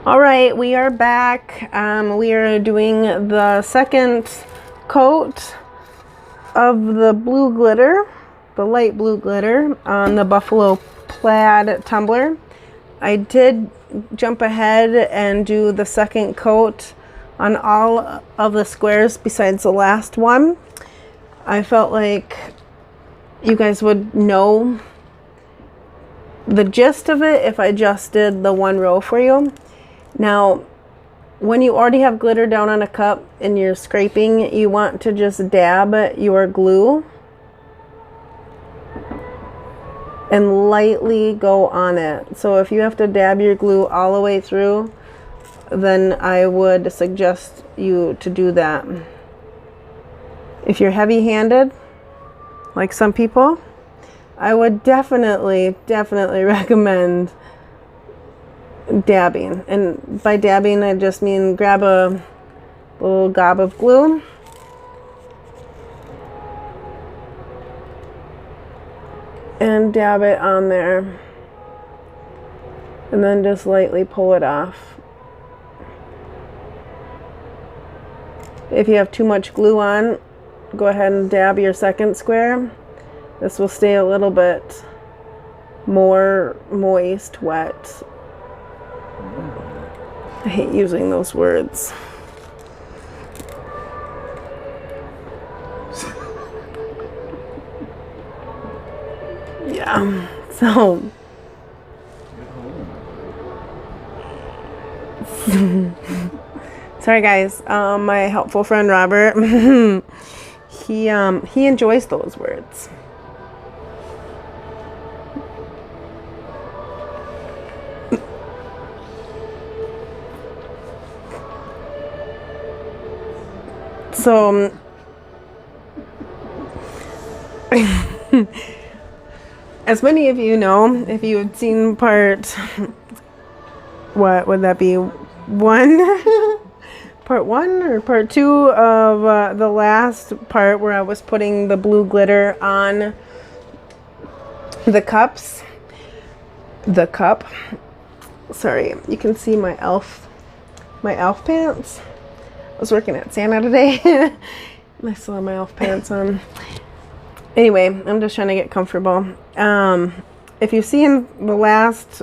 All right, we are back. We are doing the second coat of the blue glitter, the light blue glitter on the buffalo plaid tumbler. I did jump ahead and do the second coat on all of the squares besides the last one. I felt like you guys would know the gist of it if I just did the one row for you. Now, when you already have glitter down on a cup and you're scraping, you want to just dab your glue and lightly go on it. So if you have to dab your glue all the way through, then I would suggest you to do that. If you're heavy-handed, like some people, I would definitely recommend dabbing. And by dabbing, I just mean grab a little gob of glue and dab it on there, and then just lightly pull it off. If you have too much glue on, go ahead and dab your second square. This will stay a little bit more moist, wet. I hate using those words. Yeah, so sorry guys, my helpful friend Robert, he enjoys those words. So, as many of you know, if you had seen part, what would that be, part one or part two of the last part where I was putting the blue glitter on the cups, sorry, you can see my elf pants. I was working at Santa today. I still have my elf pants on. Anyway, I'm just trying to get comfortable. If you've seen the last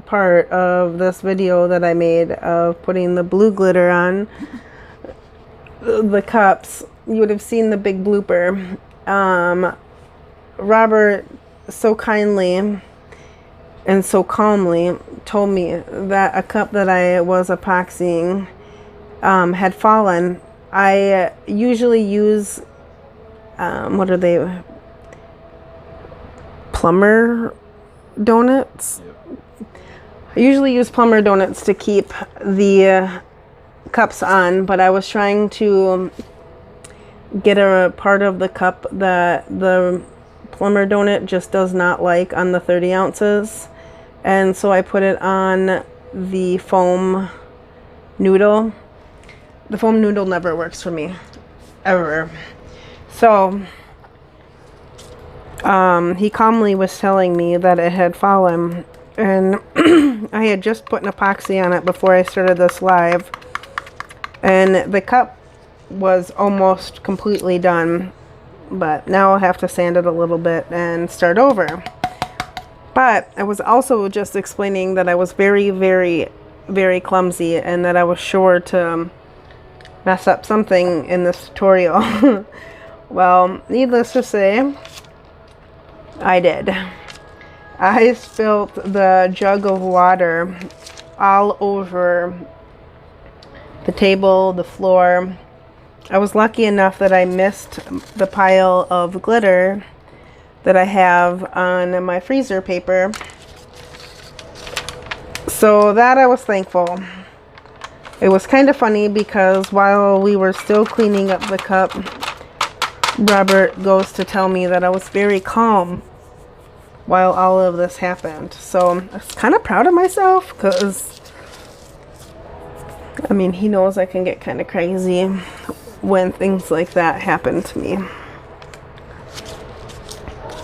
part of this video that I made of putting the blue glitter on the cups, you would have seen the big blooper. Robert so kindly and so calmly told me that a cup that I was epoxying had fallen. I usually use what are they, plumber donuts? I usually use plumber donuts to keep the cups on, but I was trying to get a part of the cup that the plumber donut just does not like on the 30 ounces, and so I put it on the foam noodle. The foam noodle never works for me, ever. So, he calmly was telling me that it had fallen, and I had just put an epoxy on it before I started this live, and the cup was almost completely done, but now I'll have to sand it a little bit and start over. But I was also just explaining that I was very clumsy, and that I was sure to mess up something in this tutorial. Well, needless to say, I did. I spilled the jug of water all over the table, the floor. I was lucky enough that I missed the pile of glitter that I have on my freezer paper. So that I was thankful. It was kind of funny because while we were still cleaning up the cup, Robert goes to tell me that I was very calm while all of this happened. So I was kind of proud of myself because, I mean, he knows I can get kind of crazy when things like that happen to me.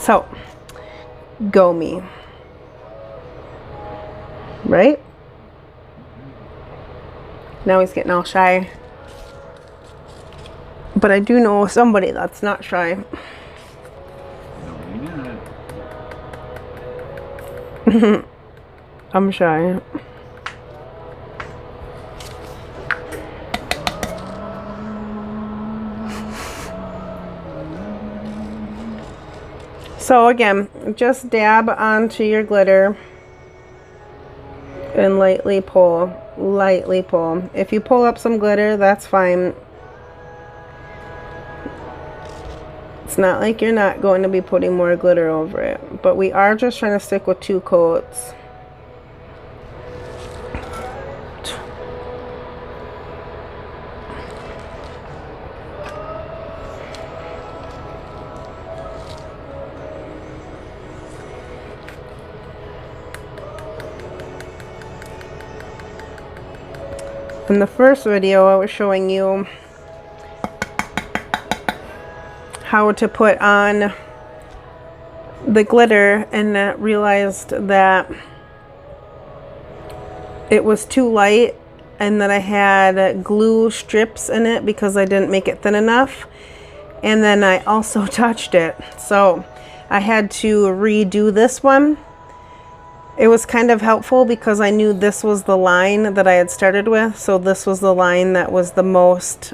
So, go me. Right? Now he's getting all shy. But I do know somebody that's not shy. I'm shy. So again, just dab onto your glitter and lightly pull, lightly pull. If you pull up some glitter, that's fine. It's not like you're not going to be putting more glitter over it, but we are just trying to stick with 2 coats. In the first video, I was showing you how to put on the glitter, and I realized that it was too light and that I had glue strips in it because I didn't make it thin enough. And then I also touched it, so I had to redo this one. It was kind of helpful because I knew this was the line that I had started with, so this was the line that was the most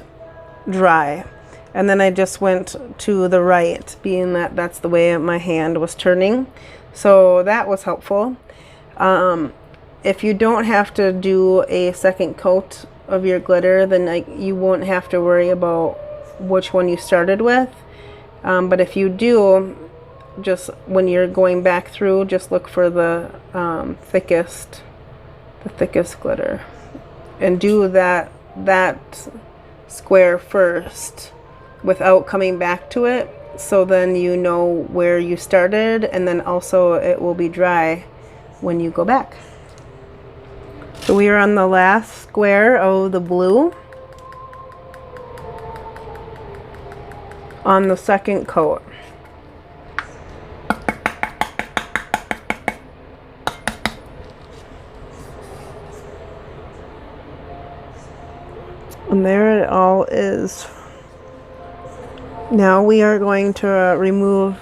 dry. And then I just went to the right, being that that's the way my hand was turning. So that was helpful. If you don't have to do a second coat of your glitter, then you won't have to worry about which one you started with. But if you do, just when you're going back through, just look for the thickest glitter, and do that square first without coming back to it, so then you know where you started, and then also it will be dry when you go back. So we are on the last square of the blue on the second coat. And there it all is. Now we are going to remove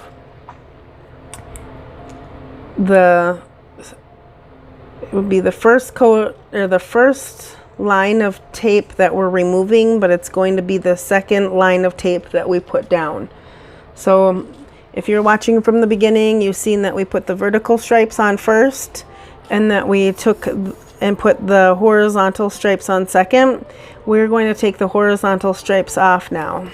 it would be the first coat, or the first line of tape that we're removing, but it's going to be the second line of tape that we put down. So if you're watching from the beginning, you've seen that we put the vertical stripes on first, and that we took and put the horizontal stripes on second. We're going to take the horizontal stripes off now.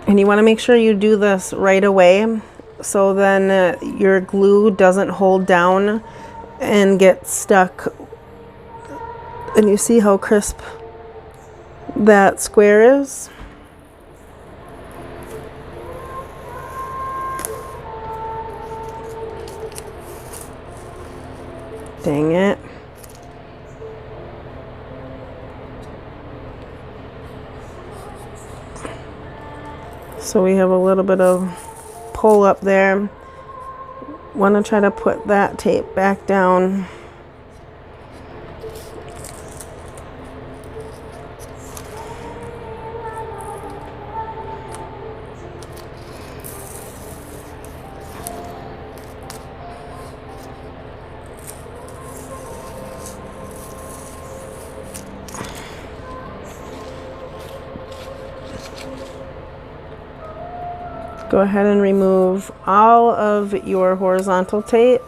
And you want to make sure you do this right away, so then your glue doesn't hold down and get stuck. And you see how crisp that square is? Dang it. So we have a little bit of pull up there. Want to try to put that tape back down. Go ahead and remove all of your horizontal tape.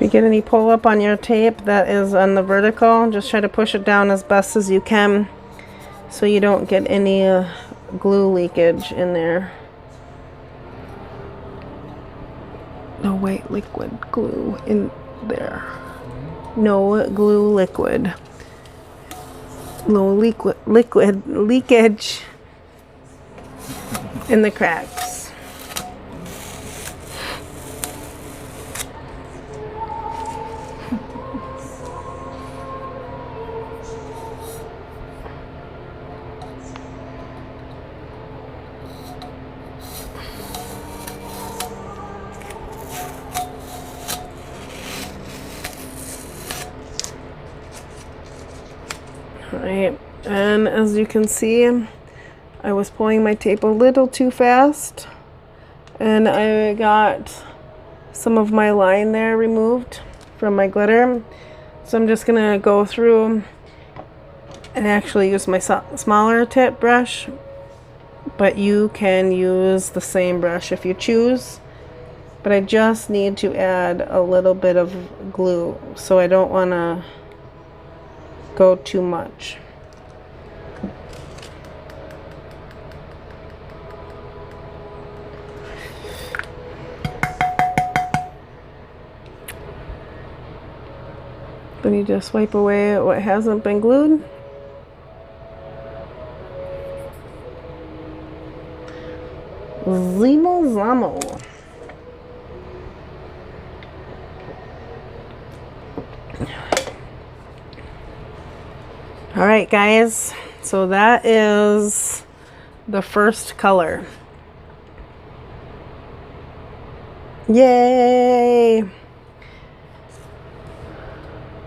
you get any pull up on your tape that is on the vertical, just try to push it down as best as you can so you don't get any glue leakage in there. No white liquid glue in there. No glue liquid. No liquid leakage in the cracks. Alright, and as you can see, I was pulling my tape a little too fast, and I got some of my line there removed from my glitter. So I'm just going to go through and actually use my smaller tip brush, but you can use the same brush if you choose. But I just need to add a little bit of glue, so I don't want to go too much. Then you just wipe away what hasn't been glued. Zimo Zamo. Alright guys, so that is the first color. Yay!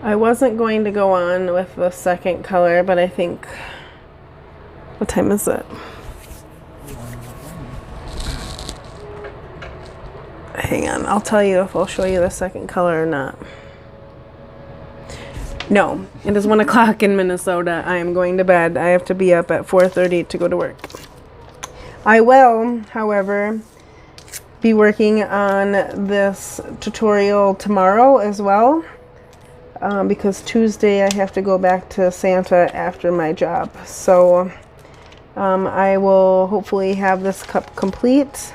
I wasn't going to go on with the second color, but I think, what time is it? Hang on, I'll tell you if I'll show you the second color or not. No, it is 1 o'clock in Minnesota. I am going to bed. I have to be up at 4:30 to go to work. I will, however, be working on this tutorial tomorrow as well, because Tuesday I have to go back to Santa after my job. So I will hopefully have this cup complete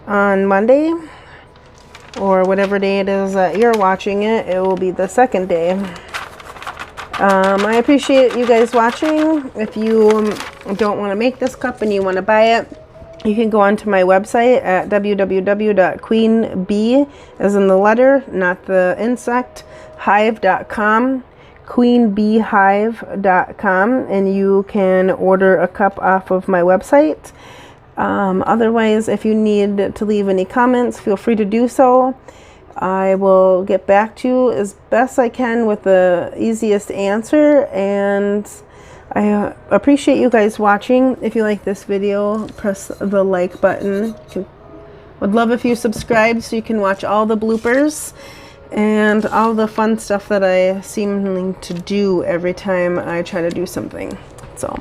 on Monday, or whatever day it is that you're watching it. It will be the second day. I appreciate you guys watching. If you don't want to make this cup and you want to buy it, you can go onto my website at www.queenbee, as in the letter, not the insect, hive.com, queenbeehive.com, and you can order a cup off of my website. Otherwise, if you need to leave any comments, feel free to do so. I will get back to you as best I can with the easiest answer, and I appreciate you guys watching. If you like this video, press the like button. Would love if you subscribe so you can watch all the bloopers and all the fun stuff that I seem to do every time I try to do something. So,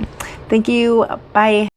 thank you. Bye.